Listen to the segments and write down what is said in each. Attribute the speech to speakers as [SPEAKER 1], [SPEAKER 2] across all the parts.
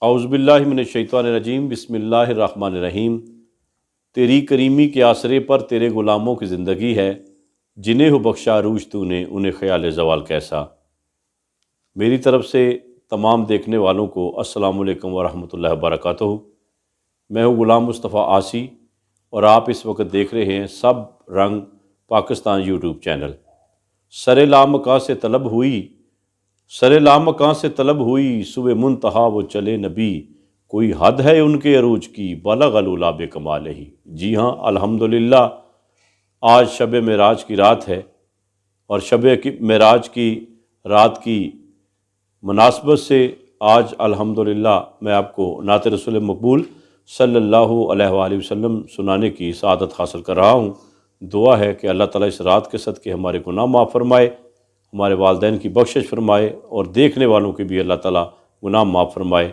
[SPEAKER 1] اعوذ باللہ من الشیطان الرجیم، بسم اللہ الرحمن الرحیم۔ تیری کریمی کے آسرے پر تیرے غلاموں کی زندگی ہے، جنہیں ہو بخشا عروج تو نے انہیں خیال زوال کیسا۔ میری طرف سے تمام دیکھنے والوں کو السلام علیکم ورحمۃ اللہ وبرکاتہ۔ میں ہوں غلام مصطفیٰ عاصی اور آپ اس وقت دیکھ رہے ہیں سب رنگ پاکستان یوٹیوب چینل۔ سر لامکاں سے طلب ہوئی سوئے منتہا وہ چلے نبی، کوئی حد ہے ان کے عروج کی بلغ العلا بکمالہ ہی۔ جی ہاں، الحمدللہ آج شب معراج کی رات ہے، اور شب معراج کی رات کی مناسبت سے آج الحمدللہ میں آپ کو نعت رسول مقبول صلی اللہ علیہ وآلہ وسلم سنانے کی سعادت حاصل کر رہا ہوں۔ دعا ہے کہ اللہ تعالیٰ اس رات کے صدقے ہمارے گناہ معاف فرمائے، ہمارے والدین کی بخشش فرمائے، اور دیکھنے والوں کے بھی اللہ تعالیٰ گناہ معاف فرمائے،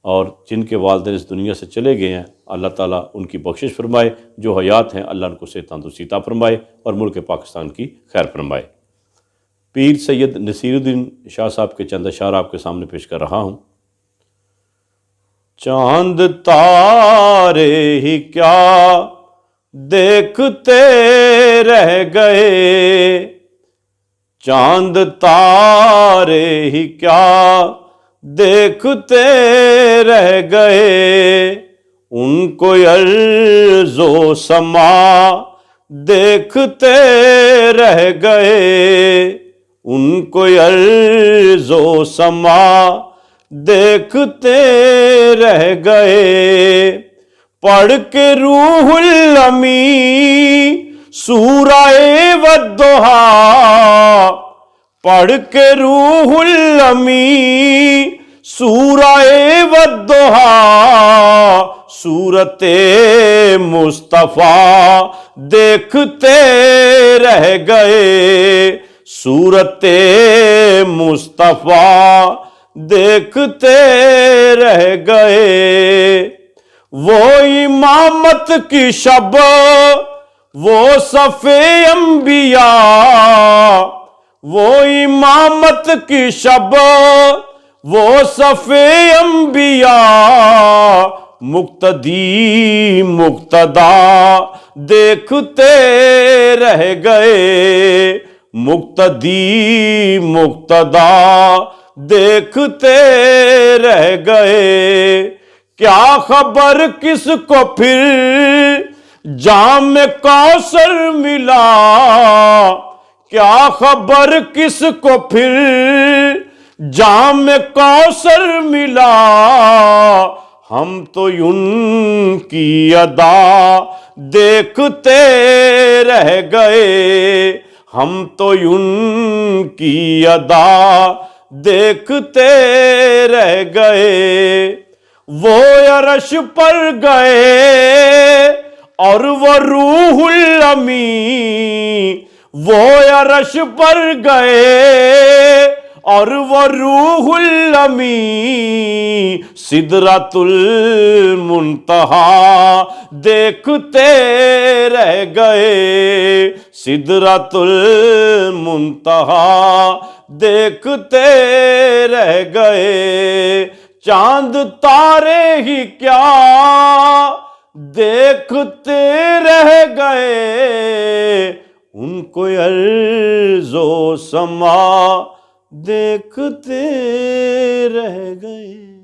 [SPEAKER 1] اور جن کے والدین اس دنیا سے چلے گئے ہیں اللہ تعالیٰ ان کی بخشش فرمائے، جو حیات ہیں اللہ ان کو صحت تندرستی عطا فرمائے اور ملک پاکستان کی خیر فرمائے۔ پیر سید نصیر الدین شاہ صاحب کے چند اشعار آپ کے سامنے پیش کر رہا ہوں۔ چاند تارے ہی کیا دیکھتے رہ گئے، چاند تارے ہی کیا دیکھتے رہ گئے، ان کو ارض و سما دیکھتے رہ گئے، ان کو ارض و سما دیکھتے رہ گئے۔ پڑھ کے روح الامین سورہ والضحیٰ، پڑھ کے روح الامین سورہ والضحیٰ، صورت مصطفیٰ دیکھتے رہ گئے، صورت مصطفیٰ دیکھتے رہ گئے۔ وہ امامت کی شب، وہ صف انبیاء، وہ امامت کی شب، وہ صف انبیاء، مقتدی مقتدا دیکھتے رہ گئے، مقتدی مقتدا دیکھتے رہ گئے۔ کیا خبر کس کو پھر جام کوثر ملا، کیا خبر کس کو پھر جام کوثر ملا، ہم تو ان کی ادا دیکھتے رہ گئے، ہم تو ان کی ادا دیکھتے رہ گئے۔ وہ عرش پر گئے اور وہ روح الامین، وہ عرش پر گئے اور وہ روح الامین، سدرۃ المنتہا دیکھتے رہ گئے، سدرۃ المنتہا دیکھتے رہ گئے۔ چاند تارے ہی کیا دیکھتے رہ گئے، ان کو ارض و سما دیکھتے رہ گئے۔